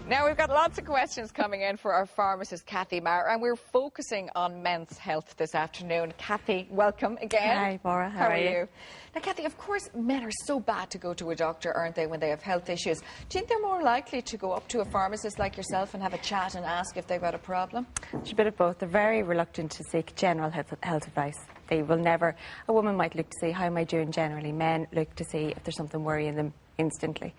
Now, we've got lots of questions coming in for our pharmacist, Kathy Maher, and we're focusing on men's health this afternoon. Kathy, welcome again. Hi, Maura. How are you? Now, Kathy, of course, men are so bad to go to a doctor, aren't they, when they have health issues? Do you think they're more likely to go up to a pharmacist like yourself and have a chat and ask if they've got a problem? It's a bit of both. They're very reluctant to seek general health advice. They will never... A woman might look to see, how am I doing generally? Men look to see if there's something worrying them instantly.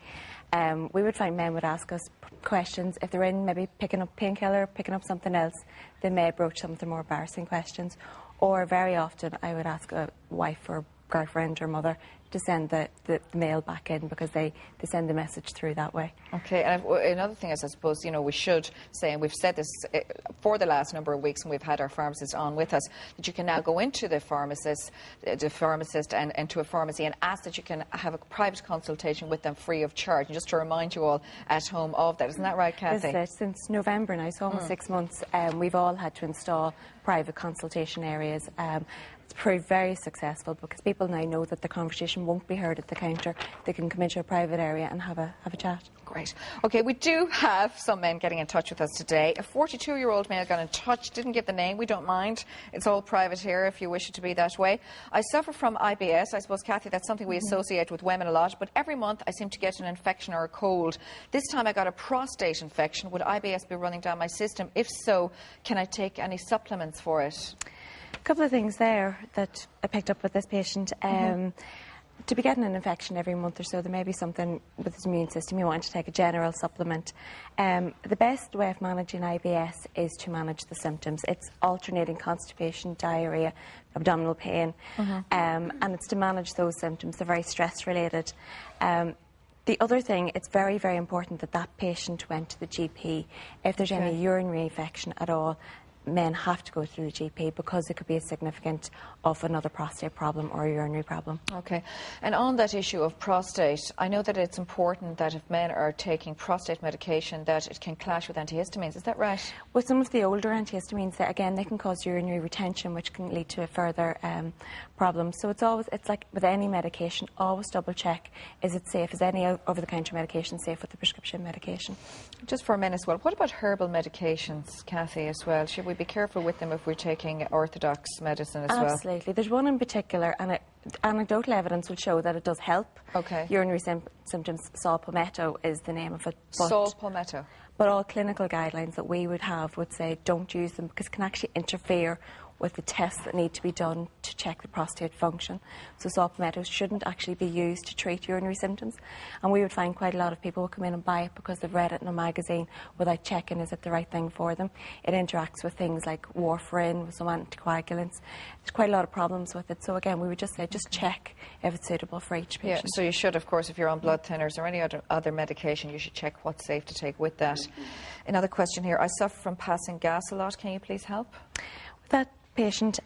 We would find men would ask us questions if they're in maybe picking up painkiller, picking up something else. They may broach some of the more embarrassing questions. Or very often I would ask a wife or girlfriend or mother to send the mail back in, because they send the message through that way. OK, and another thing is, I suppose, you know, we should say, and we've said this for the last number of weeks when we've had our pharmacist on with us, that you can now go into the pharmacist and to a pharmacy and ask that you can have a private consultation with them free of charge. And just to remind you all at home of that, isn't that right, Kathy? This is since November now, so almost 6 months, we've all had to install private consultation areas. It's proved very successful because people now know that the conversation won't be heard at the counter. They can come into a private area and have a chat. Great. OK, we do have some men getting in touch with us today. A 42-year-old male got in touch, didn't give the name. We don't mind. It's all private here if you wish it to be that way. I suffer from IBS. I suppose, Kathy, that's something we associate with women a lot. But every month I seem to get an infection or a cold. This time I got a prostate infection. Would IBS be running down my system? If so, can I take any supplements for it? A couple of things there that I picked up with this patient. To be getting an infection every month or so, there may be something with his immune system. You want to take a general supplement. The best way of managing IBS is to manage the symptoms. It's alternating constipation, diarrhoea, abdominal pain, and it's to manage those symptoms. They're very stress-related. The other thing, it's very, very important that that patient went to the GP. If there's any urinary infection at all, men have to go through the GP, because it could be a significant of another prostate problem or a urinary problem. OK. And on that issue of prostate, I know that it's important that if men are taking prostate medication that it can clash with antihistamines. Is that right? With some of the older antihistamines, again, they can cause urinary retention, which can lead to a further problem. So it's like with any medication, always double check, is it safe? Is any over-the-counter medication safe with the prescription medication? Just for a minute as well, what about herbal medications, Kathy, as well? Should we be careful with them if we're taking orthodox medicine as well? Absolutely. There's one in particular, and anecdotal evidence will show that it does help. Urinary symptoms. Saw palmetto is the name of it. Saw palmetto. But all clinical guidelines that we would have would say don't use them, because it can actually interfere with the tests that need to be done to check the prostate function. So saw palmetto shouldn't actually be used to treat urinary symptoms. And we would find quite a lot of people will come in and buy it because they've read it in a magazine without checking is it the right thing for them. It interacts with things like warfarin, with some anticoagulants. There's quite a lot of problems with it. So again, we would just say just check if it's suitable for each patient. Yeah, so you should, of course, if you're on blood thinners or any other medication, you should check what's safe to take with that. Another question here. I suffer from passing gas a lot. Can you please help? With that patient,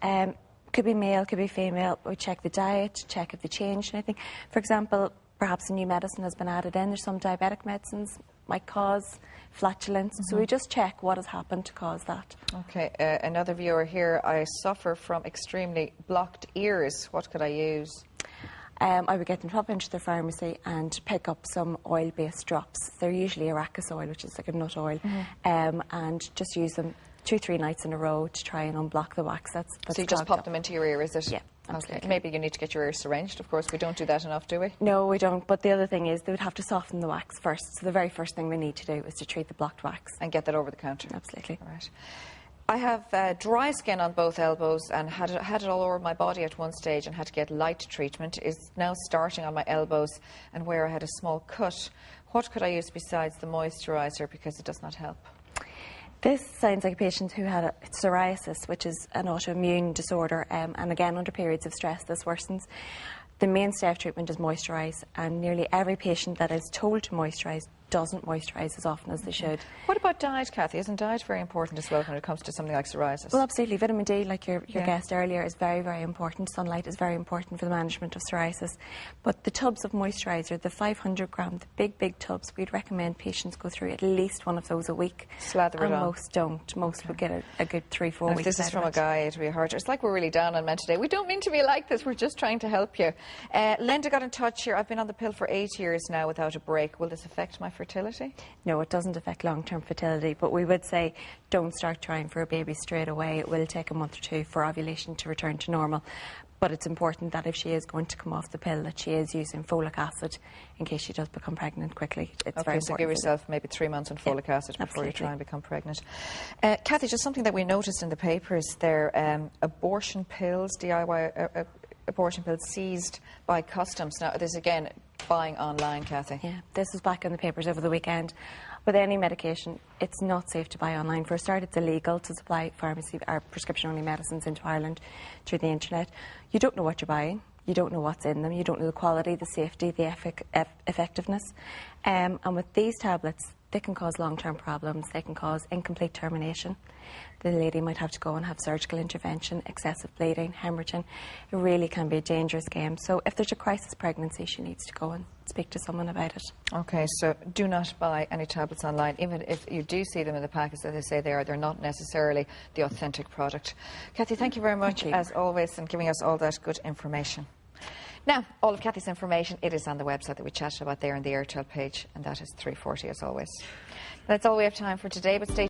could be male, could be female. We check the diet, check if they changed anything. For example, perhaps a new medicine has been added in. There's some diabetic medicines might cause flatulence. So we just check what has happened to cause that. OK, another viewer here. I suffer from extremely blocked ears. What could I use? I would get them to pop into the pharmacy and pick up some oil-based drops. They're usually arachis oil, which is like a nut oil, and just use them 2-3 nights in a row to try and unblock the wax. That's so you just pop them into your ear, is it? Yeah, absolutely. Okay. Maybe you need to get your ears syringed. Of course, we don't do that enough, do we? No, we don't. But the other thing is they would have to soften the wax first. So the very first thing they need to do is to treat the blocked wax. And get that over the counter? Absolutely. All right. I have dry skin on both elbows and had it all over my body at one stage and had to get light treatment. It's now starting on my elbows and where I had a small cut. What could I use besides the moisturiser, because it does not help? This sounds like a patient who had psoriasis, which is an autoimmune disorder, and again, under periods of stress, this worsens. The mainstay of treatment is moisturise, and nearly every patient that is told to moisturise doesn't moisturise as often as they should. What about diet, Kathy? Isn't diet very important as well when it comes to something like psoriasis? Well, absolutely. Vitamin D, like your guest earlier, is very, very important. Sunlight is very important for the management of psoriasis. But the tubs of moisturiser, the 500 gram, the big, big tubs, we'd recommend patients go through at least one of those a week. Slather it on. Most don't. Most would get a good 3-4 weeks. If this is from a guy, it'll be harder. It's like we're really down on men today. We don't mean to be like this. We're just trying to help you. Linda got in touch here. I've been on the pill for 8 years now without a break. Will this affect my fertility? No, it doesn't affect long-term fertility, but we would say don't start trying for a baby straight away. It will take a month or two for ovulation to return to normal. But it's important that if she is going to come off the pill, that she is using folic acid in case she does become pregnant quickly. It's very important. So give yourself maybe 3 months on folic acid before you try and become pregnant. Kathy, just something that we noticed in the papers there, abortion pills, DIY abortion pills seized by customs. Now, this again, buying online, Kathy. Yeah, this was back in the papers over the weekend. With any medication, it's not safe to buy online. For a start, it's illegal to supply pharmacy or prescription-only medicines into Ireland through the internet. You don't know what you're buying. You don't know what's in them. You don't know the quality, the safety, the effectiveness. And with these tablets, they can cause long-term problems. They can cause incomplete termination. The lady might have to go and have surgical intervention, excessive bleeding, hemorrhaging. It really can be a dangerous game. So if there's a crisis pregnancy, she needs to go and speak to someone about it. Okay, so do not buy any tablets online, even if you do see them in the packets that they say they are. They're not necessarily the authentic product. Kathy, thank you very much, as always, and giving us all that good information. Now, all of Kathy's information, it is on the website that we chatted about there on the Airtel page, and that is 340 as always. That's all we have time for today, but stay tuned.